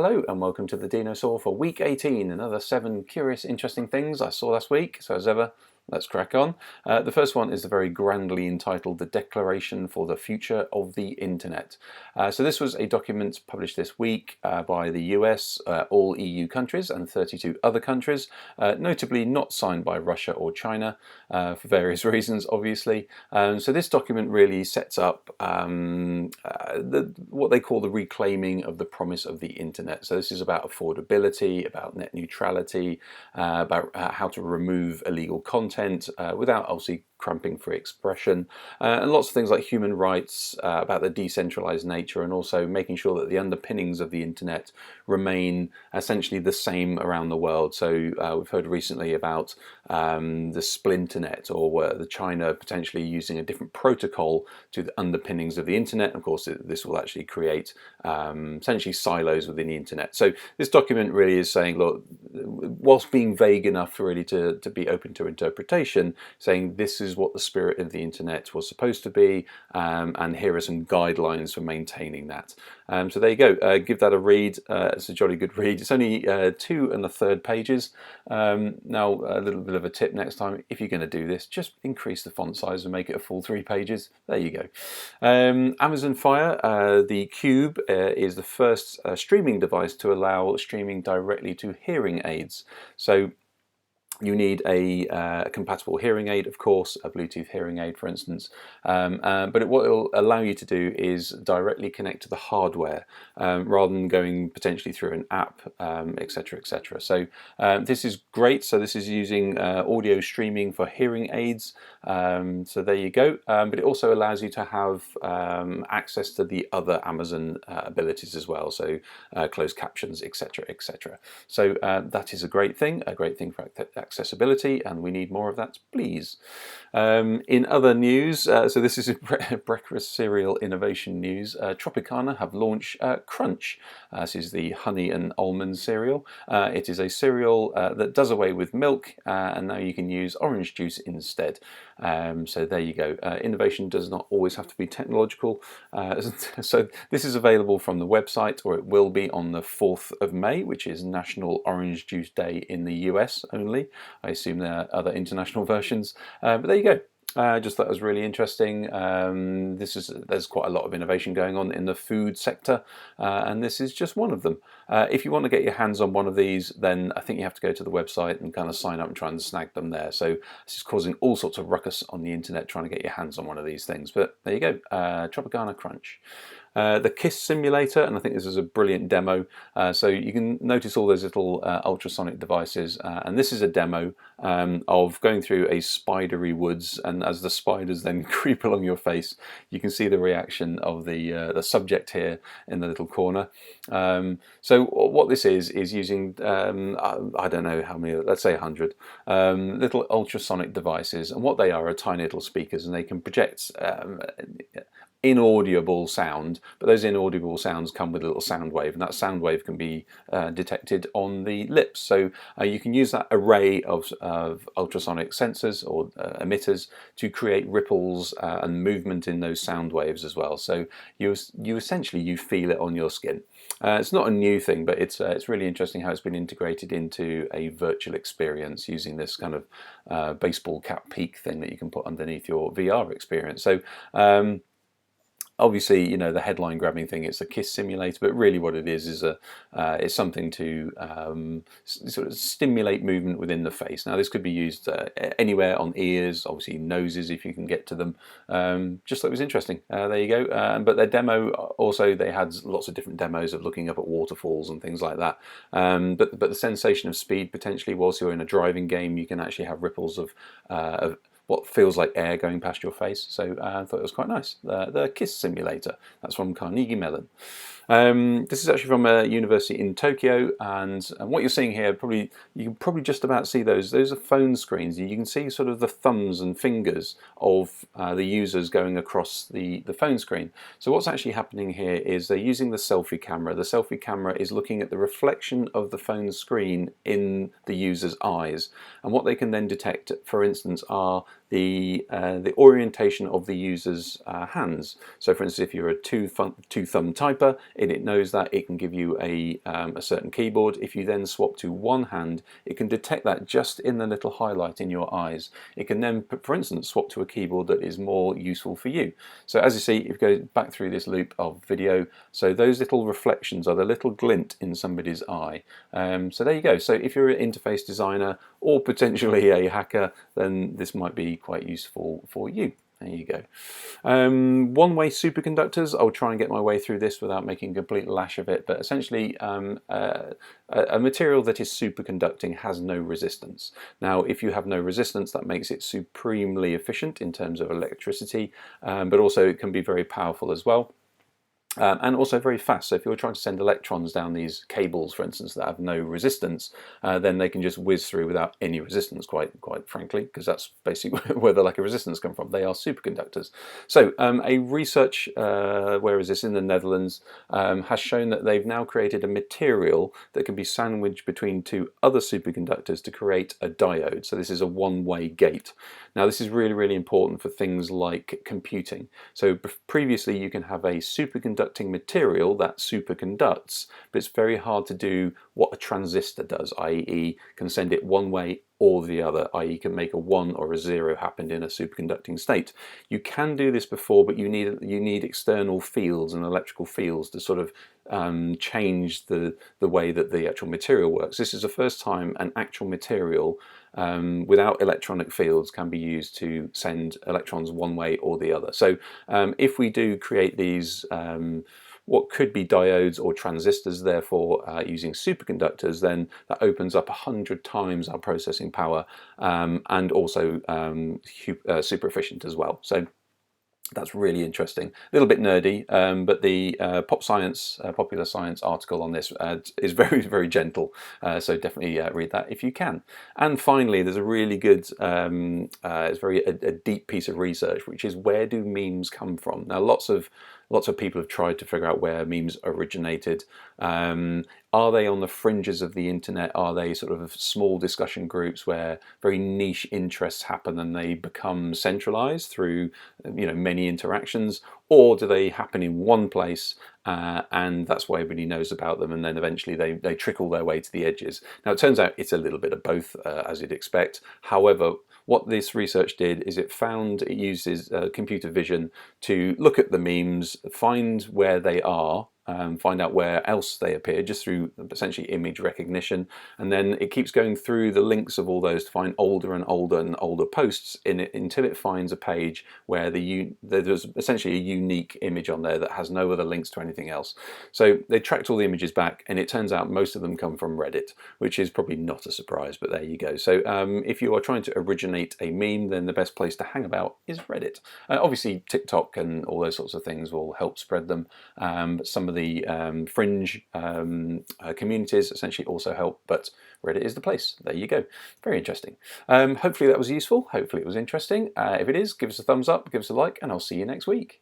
Hello and welcome to the Dinosaw for week 18, another 7 curious, interesting things I saw last week. So as ever, let's crack on. The first one is the very grandly entitled The Declaration for the Future of the Internet. So this was a document published this week by the US, all EU countries and 32 other countries, notably not signed by Russia or China for various reasons, obviously. So this document really sets up what they call the reclaiming of the promise of the internet. So this is about affordability, about net neutrality, about how to remove illegal content without obviously cramping free expression, and lots of things like human rights, about the decentralized nature, and also making sure that the underpinnings of the internet remain essentially the same around the world. So we've heard recently about the splinternet, or the China potentially using a different protocol to the underpinnings of the internet. Of course, this will actually create essentially silos within the internet. So this document really is saying, look, whilst being vague enough really to be open to interpretation, saying this is what the spirit of the internet was supposed to be, and here are some guidelines for maintaining that. So there you go. Give that a read. It's a jolly good read. It's only 2 1/3 pages. Now, a little bit of a tip next time: if you're going to do this, just increase the font size and make it a full 3 pages. There you go. Amazon Fire, the Cube, is the first streaming device to allow streaming directly to hearing aids. So you need a compatible hearing aid, of course, a Bluetooth hearing aid, for instance. But what it will allow you to do is directly connect to the hardware rather than going potentially through an app, etc., etc. So this is great. So this is using audio streaming for hearing aids. So there you go. But it also allows you to have access to the other Amazon abilities as well. So closed captions, etc., etc. So that is a great thing for accessibility, and we need more of that, please. In other news, so this is breakfast cereal innovation news. Tropicana have launched Crunch. This is the honey and almond cereal. It is a cereal that does away with milk, and now you can use orange juice instead. So there you go. Innovation does not always have to be technological. So this is available from the website, or it will be on the 4th of May, which is National Orange Juice Day in the US only. I assume there are other international versions, but there you go. Just thought it was really interesting. There's quite a lot of innovation going on in the food sector, and this is just one of them. If you want to get your hands on one of these, then I think you have to go to the website and kind of sign up and try and snag them there. So this is causing all sorts of ruckus on the internet trying to get your hands on one of these things. But there you go, Tropicana Crunch. The Kiss simulator, and I think this is a brilliant demo. So you can notice all those little ultrasonic devices, and this is a demo of going through a spidery woods, and as the spiders then creep along your face, you can see the reaction of the subject here in the little corner. So what this is using, I don't know how many, let's say 100 little ultrasonic devices, and what they are tiny little speakers, and they can project inaudible sound, but those inaudible sounds come with a little sound wave, and that sound wave can be detected on the lips. So you can use that array of ultrasonic sensors or emitters to create ripples and movement in those sound waves as well. So you essentially feel it on your skin. It's not a new thing, but it's really interesting how it's been integrated into a virtual experience using this kind of baseball cap peak thing that you can put underneath your VR experience. So obviously, you know, the headline grabbing thing, it's a Kiss simulator, but really what it is it's something to sort of stimulate movement within the face. Now this could be used anywhere, on ears, obviously noses if you can get to them. Just thought it was interesting. There you go. But their demo, also they had lots of different demos of looking up at waterfalls and things like that. But the sensation of speed, potentially whilst you're in a driving game, you can actually have ripples of what feels like air going past your face. So I thought it was quite nice. The Kiss simulator. That's from Carnegie Mellon. This is actually from a university in Tokyo, and what you're seeing here, you can probably just about see those. Those are phone screens. You can see sort of the thumbs and fingers of the users going across the phone screen. So what's actually happening here is they're using the selfie camera. The selfie camera is looking at the reflection of the phone screen in the user's eyes, and what they can then detect, for instance, are the orientation of the user's hands. So for instance, if you're a two-thumb typer and it knows that, it can give you a certain keyboard. If you then swap to one hand, it can detect that just in the little highlight in your eyes. It can then, for instance, swap to a keyboard that is more useful for you. So as you see, if you go back through this loop of video, so those little reflections are the little glint in somebody's eye. So there you go. So if you're an interface designer or potentially a hacker, then this might be quite useful for you. There you go. One-way superconductors, I'll try and get my way through this without making a complete lash of it, but essentially a material that is superconducting has no resistance. Now, if you have no resistance, that makes it supremely efficient in terms of electricity, but also it can be very powerful as well. And also very fast. So if you're trying to send electrons down these cables, for instance, that have no resistance, then they can just whiz through without any resistance, quite frankly, because that's basically where the lack of resistance come from. They are superconductors. So a research, where is this, in the Netherlands, has shown that they've now created a material that can be sandwiched between two other superconductors to create a diode. So this is a one-way gate. Now this is really, really important for things like computing. So previously you can have a superconducting material that superconducts, but it's very hard to do what a transistor does, i.e. can send it one way or the other, i.e. can make a 1 or a 0 happen in a superconducting state. You can do this before, but you need external fields and electrical fields to sort of change the way that the actual material works. This is the first time an actual material without electronic fields can be used to send electrons one way or the other. So if we do create these what could be diodes or transistors, therefore using superconductors, then that opens up 100 times our processing power, and also super efficient as well. So that's really interesting. A little bit nerdy, but the Popular Science article on this is very, very gentle. So definitely read that if you can. And finally, there's a really good, it's a deep piece of research, which is, where do memes come from? Now, lots of people have tried to figure out where memes originated. Are they on the fringes of the internet? Are they sort of small discussion groups where very niche interests happen and they become centralized through many interactions? Or do they happen in one place and that's why everybody knows about them, and then eventually they trickle their way to the edges? Now it turns out it's a little bit of both, as you'd expect. However, what this research did is it uses computer vision to look at the memes, find where they are, find out where else they appear just through essentially image recognition, and then it keeps going through the links of all those to find older and older and older posts in it until it finds a page where there's essentially a unique image on there that has no other links to anything else. So they tracked all the images back, and it turns out most of them come from Reddit, which is probably not a surprise, but there you go. So if you are trying to originate a meme, then the best place to hang about is Reddit. Obviously TikTok and all those sorts of things will help spread them, but some of the fringe communities essentially also help, but Reddit is the place. There you go. Very interesting. Hopefully that was useful. Hopefully it was interesting. If it is, give us a thumbs up, give us a like, and I'll see you next week.